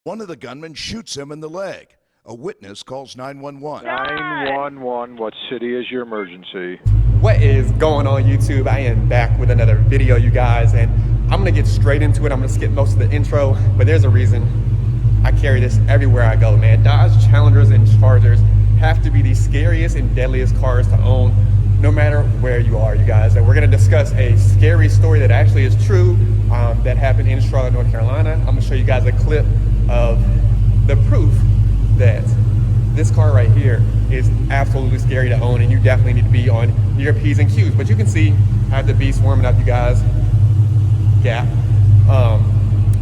One of the gunmen shoots him in the leg. A witness calls 911. 911, what city is your emergency? What is going on, YouTube? I am back with another video, you guys, and I'm gonna get straight into it. I'm gonna skip most of the intro, but there's a reason I carry this everywhere I go, man. Dodge Challengers and Chargers have to be the scariest and deadliest cars to own, no matter where you are, you guys. And we're gonna discuss a scary story that actually is true, that happened in Charlotte, North Carolina. I'm gonna show you guys a clip of the proof that this car right here is absolutely scary to own, and you definitely need to be on your P's and Q's. But you can see I have the beast warming up, you guys. Gap.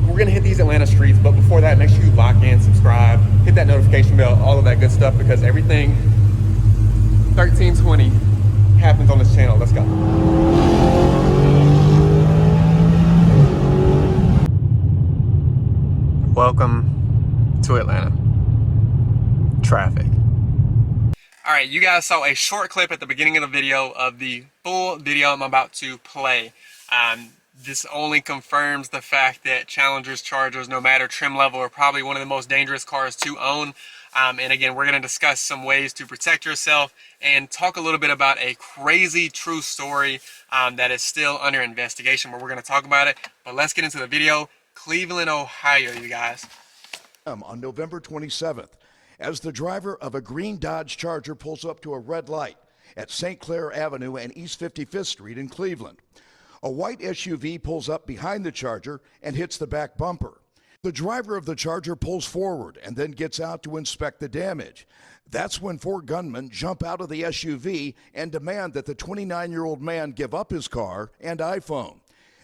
We're gonna hit these Atlanta streets, but before that, make sure you lock in, subscribe, hit that notification bell, all of that good stuff, because everything 1320 happens on this channel. Let's go. Welcome to Atlanta. Traffic. All right, you guys saw a short clip at the beginning of the video of the full video I'm about to play. This only confirms the fact that Challengers, Chargers, no matter trim level, are probably one of the most dangerous cars to own. And again, we're going to discuss some ways to protect yourself and talk a little bit about a crazy true story that is still under investigation, but we're going to talk about it. But let's get into the video. Cleveland, Ohio, you guys. On November 27th, as the driver of a green Dodge Charger pulls up to a red light at St. Clair Avenue and East 55th Street in Cleveland. A white SUV pulls up behind the Charger and hits the back bumper. The driver of the Charger pulls forward and then gets out to inspect the damage. That's when four gunmen jump out of the SUV and demand that the 29-year-old man give up his car and iPhone.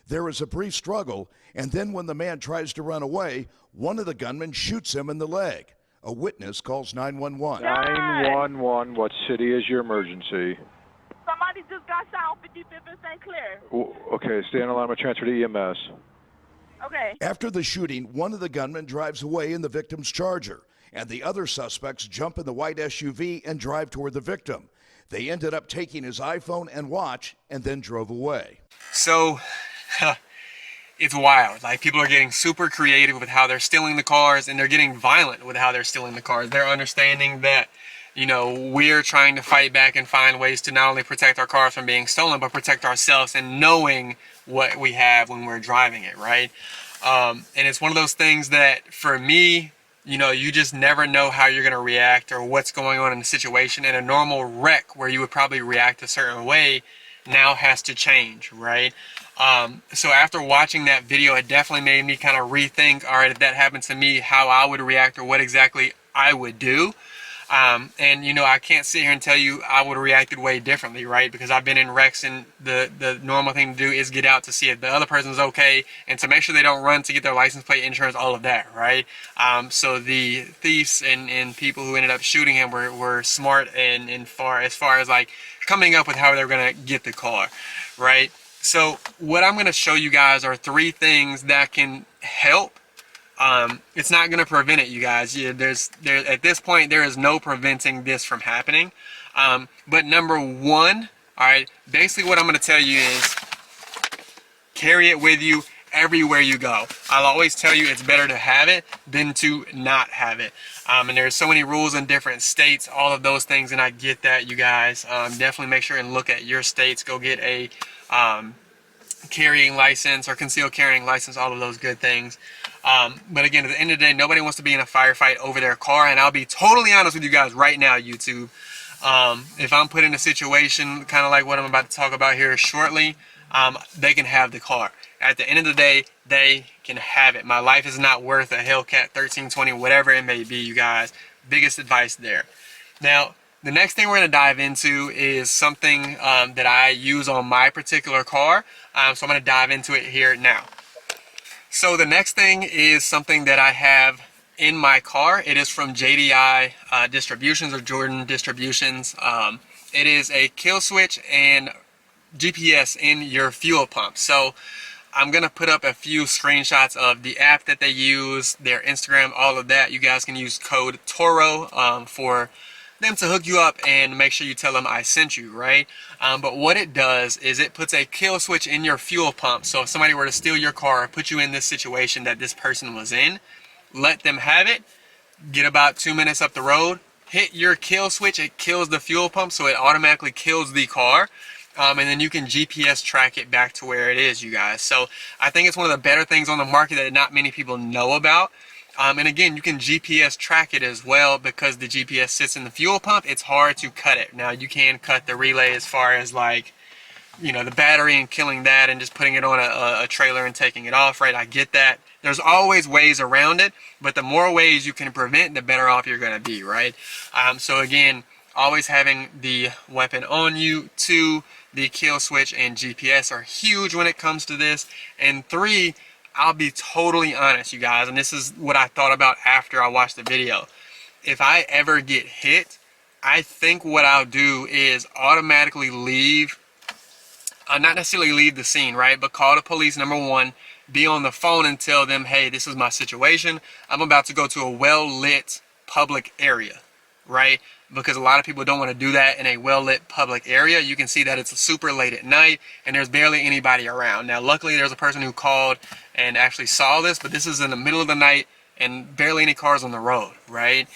There is a brief struggle, and then when the man tries to run away, one of the gunmen shoots him in the leg. A witness calls 911. 911, what city is your emergency? Somebody just got shot on 55th and St. Clair. Okay, stay on the line. I'm going to transfer to EMS. Okay. After the shooting, one of the gunmen drives away in the victim's Charger, and the other suspects jump in the white SUV and drive toward the victim. They ended up taking his iPhone and watch and then drove away. So, it's wild. Like, people are getting super creative with how they're stealing the cars, and they're getting violent with how they're stealing the cars. They're understanding that, you know, we're trying to fight back and find ways to not only protect our cars from being stolen, but protect ourselves and knowing what we have when we're driving it, right? And it's one of those things that, for me, you know, you just never know how you're going to react or what's going on in the situation. And a normal wreck where you would probably react a certain way now has to change, right? So after watching that video, it definitely made me kind of rethink, all right, if that happened to me, how I would react or what exactly I would do. And, you know, I can't sit here and tell you I would have reacted way differently, right? Because I've been in wrecks, and the normal thing to do is get out to see if the other person's okay and to make sure they don't run to get their license plate, insurance, all of that, right? So the thieves and people who ended up shooting him were smart and as far as like coming up with how they're going to get the car, right? So what I'm going to show you guys are three things that can help. It's not going to prevent it, you guys. At this point, there is no preventing this from happening. But number one, all right, basically what I'm going to tell you is carry it with you everywhere you go. I'll always tell you it's better to have it than to not have it. And there's so many rules in different states, all of those things, and I get that, you guys. Definitely make sure and look at your states. Go get a carrying license or concealed carrying license, all of those good things. But again, at the end of the day, nobody wants to be in a firefight over their car. And I'll be totally honest with you guys right now, YouTube. If I'm put in a situation kind of like what I'm about to talk about here shortly, they can have the car. At the end of the day, they can have it. My life is not worth a Hellcat 1320, whatever it may be, you guys. Biggest advice there. Now, the next thing we're going to dive into is something that I use on my particular car. So I'm going to dive into it here now. So the next thing is something that I have in my car. It is from JDI Distributions or Jordan Distributions. It is a kill switch and GPS in your fuel pump. So I'm going to put up a few screenshots of the app that they use, their Instagram, all of that. You guys can use code TORO for them to hook you up and make sure you tell them I sent you, right? But what it does is it puts a kill switch in your fuel pump. So if somebody were to steal your car or put you in this situation that this person was in, let them have it, get about 2 minutes up the road, hit your kill switch, it kills the fuel pump, so it automatically kills the car. And then you can GPS track it back to where it is, you guys. So I think it's one of the better things on the market that not many people know about. And again, you can GPS track it as well, because the GPS sits in the fuel pump. It's hard to cut it. Now you can cut the relay as far as like, you know, the battery and killing that and just putting it on a trailer and taking it off, right? I get that. There's always ways around it, but the more ways you can prevent, the better off you're going to be, right? So again, always having the weapon on you. 2, the kill switch and GPS are huge when it comes to this. And 3, I'll be totally honest, you guys, and this is what I thought about after I watched the video. If I ever get hit, I think what I'll do is automatically leave, not necessarily leave the scene, right? But call the police, number 1, be on the phone and tell them, hey, this is my situation. I'm about to go to a well-lit public area, right? Because a lot of people don't want to do that in a well-lit public area. You can see that it's super late at night and there's barely anybody around. Now, luckily, there's a person who called and actually saw this, but this is in the middle of the night and barely any cars on the road, right?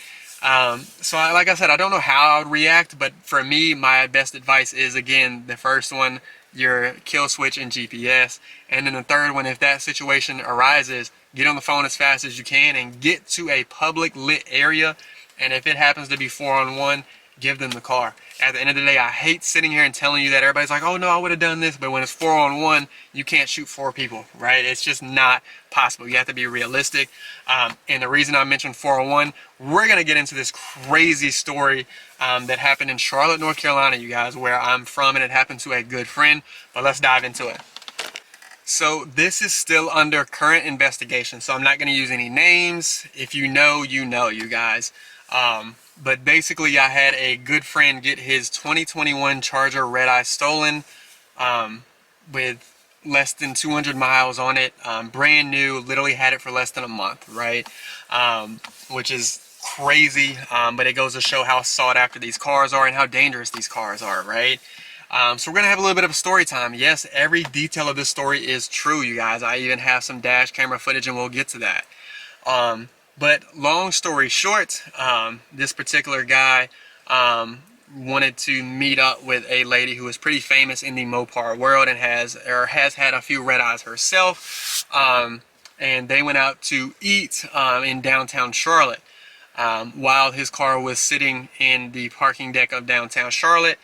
Like I said, I don't know how I would react, but for me, my best advice is, again, the first one, your kill switch and GPS. And then the third one, if that situation arises, get on the phone as fast as you can and get to a public lit area. And if it happens to be 4-on-1, give them the car. At the end of the day, I hate sitting here and telling you that everybody's like, oh no, I would have done this. But when it's 4-on-1, you can't shoot 4 people, right? It's just not possible. You have to be realistic. And the reason I mentioned 4-on-1, we're going to get into this crazy story that happened in Charlotte, North Carolina, you guys, where I'm from, and it happened to a good friend. But let's dive into it. So this is still under current investigation, so I'm not going to use any names. If you know, you know, you guys. But basically, I had a good friend get his 2021 Charger Red Eye stolen with less than 200 miles on it, brand new, literally had it for less than a month, right? Which is crazy, but it goes to show how sought after these cars are and how dangerous these cars are, right? So we're going to have a little bit of a story time. Yes, every detail of this story is true, you guys. I even have some dash camera footage and we'll get to that. But long story short, this particular guy wanted to meet up with a lady who is pretty famous in the MOPAR world and has had a few red eyes herself. And they went out to eat in downtown Charlotte. While his car was sitting in the parking deck of downtown Charlotte,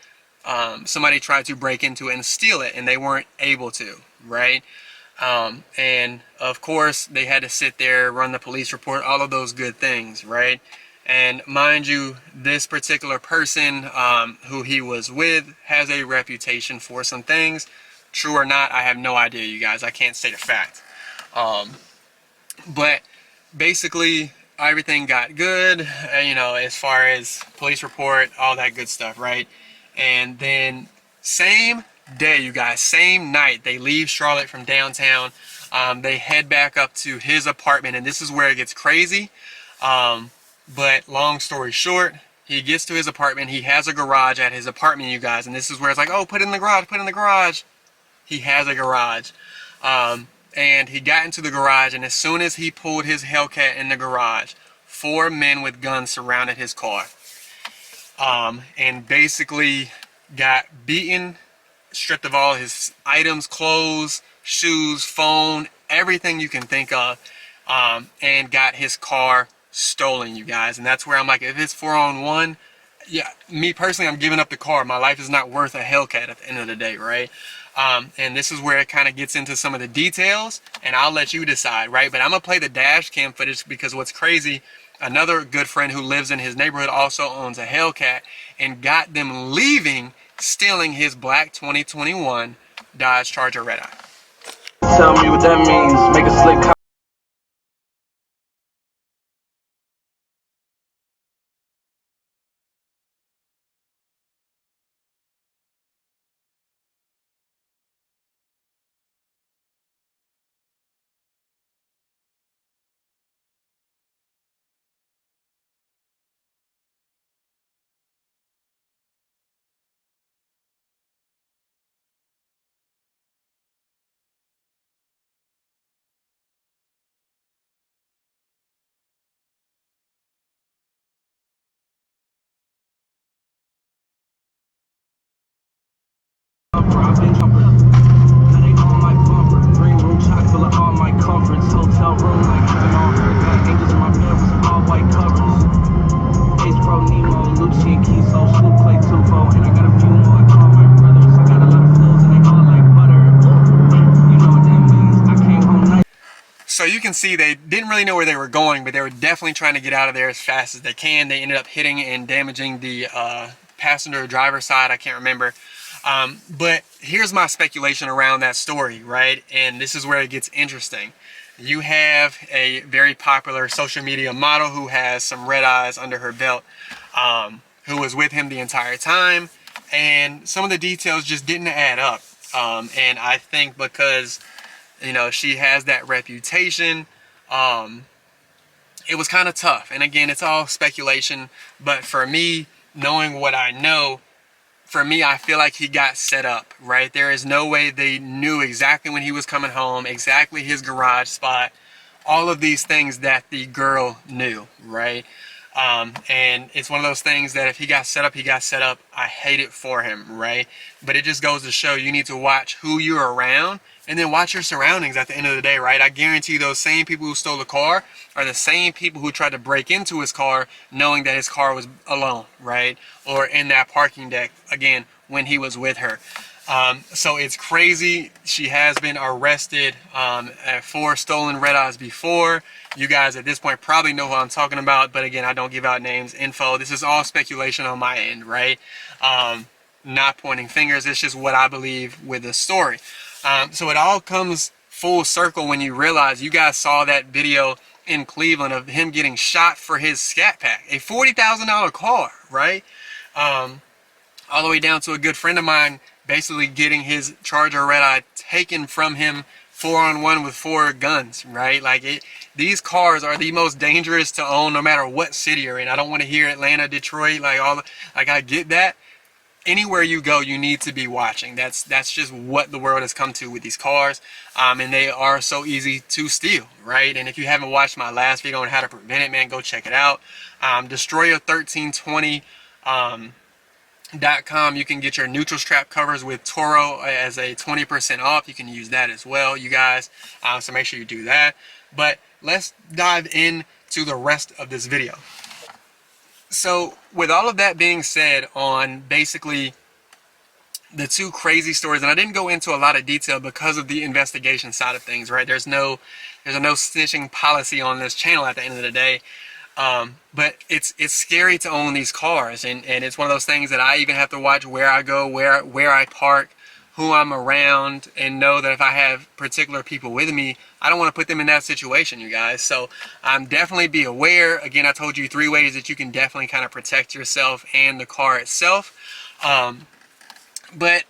somebody tried to break into it and steal it, and they weren't able to, right? And of course they had to sit there, run the police report, all of those good things, right? And mind you, this particular person who he was with has a reputation for some things. True or not, I have no idea, you guys. I can't state a fact. But basically everything got good, you know, as far as police report, all that good stuff, right? And then same day, you guys, same night, they leave Charlotte from downtown. They head back up to his apartment, and this is where it gets crazy. But long story short, he gets to his apartment. He has a garage at his apartment, you guys, and this is where it's like, oh, put it in the garage, put it in the garage. He has a garage. And he got into the garage, and as soon as he pulled his Hellcat in the garage, 4 men with guns surrounded his car. And basically got beaten, stripped of all his items, clothes, shoes, phone, everything you can think of, and got his car stolen, you guys. And that's where I'm like, if it's 4-on-1, yeah, me personally, I'm giving up the car. My life is not worth a Hellcat at the end of the day, right? And this is where it kind of gets into some of the details, and I'll let you decide, right? But I'm gonna play the dash cam footage because what's crazy, another good friend who lives in his neighborhood also owns a Hellcat and got them leaving, stealing his black 2021 Dodge Charger Red Eye. Tell me what that means. Make a slick jumper. Now they on my bumper. Green room chock full of all my comforts. Hotel room like heaven on earth. Got angels in my bed with all white covers. Ace Pro Nemo, Lucy and Kiso, Sloop Clay Tufo, and I got a few more. I call my brothers. I got a lot of pills and they all like butter. You know what that means? I came home nice. So you can see they didn't really know where they were going, but they were definitely trying to get out of there as fast as they can. They ended up hitting and damaging the passenger or driver side. I can't remember. But here's my speculation around that story, right? And this is where it gets interesting. You have a very popular social media model who has some red eyes under her belt, who was with him the entire time, and some of the details just didn't add up. And I think because, you know, she has that reputation, it was kind of tough. And again, it's all speculation, but for me, knowing what I know, for me, I feel like he got set up, right? There is no way they knew exactly when he was coming home, exactly his garage spot, all of these things that the girl knew, right? And it's one of those things that if he got set up, he got set up. I hate it for him, right? But it just goes to show you need to watch who you're around and then watch your surroundings at the end of the day, right? I guarantee those same people who stole the car are the same people who tried to break into his car knowing that his car was alone, right? Or in that parking deck, again, when he was with her. So it's crazy. She has been arrested for stolen red eyes before. You guys at this point probably know who I'm talking about, but again, I don't give out names, info. This is all speculation on my end, right? Not pointing fingers. It's just what I believe with the story. So it all comes full circle when you realize you guys saw that video in Cleveland of him getting shot for his SCATPACK, a $40,000 car, right? All the way down to a good friend of mine basically getting his Charger red eye taken from him 4-on-1 with 4 guns, right? Like these cars are the most dangerous to own no matter what city you're in. I don't want to hear Atlanta, Detroit, like I get that. Anywhere you go, you need to be watching. That's just what the world has come to with these cars, and they are so easy to steal, right? And if you haven't watched my last video on how to prevent it, man, go check it out. Destroyer1320.com. You can get your neutral strap covers with Toro as a 20% off. You can use that as well, you guys. So make sure you do that. But let's dive into the rest of this video. So with all of that being said on basically the 2 crazy stories, and I didn't go into a lot of detail because of the investigation side of things, right? There's a no snitching policy on this channel at the end of the day. But it's scary to own these cars, and it's one of those things that I even have to watch where I go, where I park, who I'm around, and know that if I have particular people with me, I don't want to put them in that situation, you guys. So definitely be aware. Again, I told you 3 ways that you can definitely kind of protect yourself and the car itself. But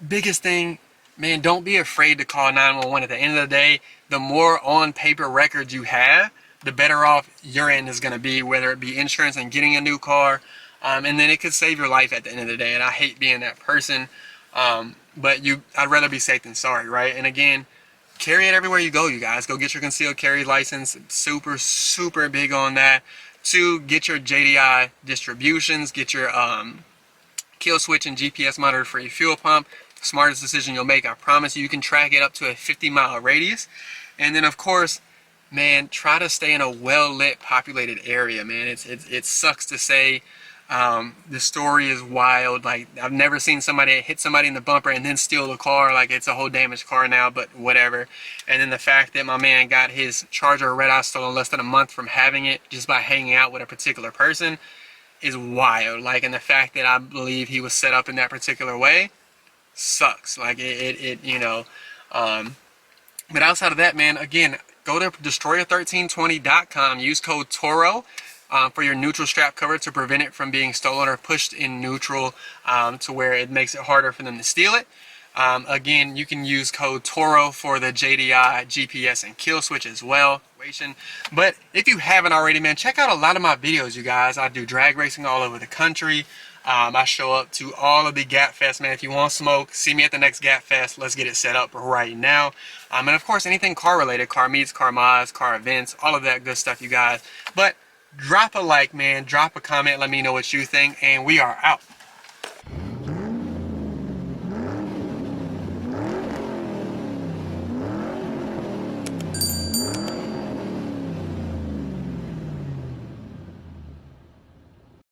biggest thing, man, don't be afraid to call 911. At the end of the day, the more on paper records you have, the better off your end is going to be, whether it be insurance and getting a new car, and then it could save your life at the end of the day. And I hate being that person, but I'd rather be safe than sorry, right? And again, carry it everywhere you go, you guys. Go get your concealed carry license. Super, super big on that. 2, get your JDI distributions. Get your kill switch and GPS monitor for your fuel pump. The smartest decision you'll make, I promise you. You can track it up to a 50-mile radius. And then, of course, man, try to stay in a well-lit, populated area, man. It sucks to say. The story is wild. Like, I've never seen somebody hit somebody in the bumper and then steal the car. Like, it's a whole damaged car now, but whatever. And then the fact that my man got his Charger red eye stolen less than a month from having it just by hanging out with a particular person is wild. Like, and the fact that I believe he was set up in that particular way sucks. Like, you know. But outside of that, man, again, go to Destroyer1320.com. Use code TORO. For your neutral strap cover to prevent it from being stolen or pushed in neutral, to where it makes it harder for them to steal it. Again, you can use code TORO for the JDI, GPS, and kill switch as well. But if you haven't already, man, check out a lot of my videos, you guys. I do drag racing all over the country. I show up to all of the Gap Fest, man. If you want smoke, see me at the next Gap Fest. Let's get it set up right now. And of course, anything car related, car meets, car mods, car events, all of that good stuff, you guys. But drop a like, man, drop a comment, let me know what you think, and we are out.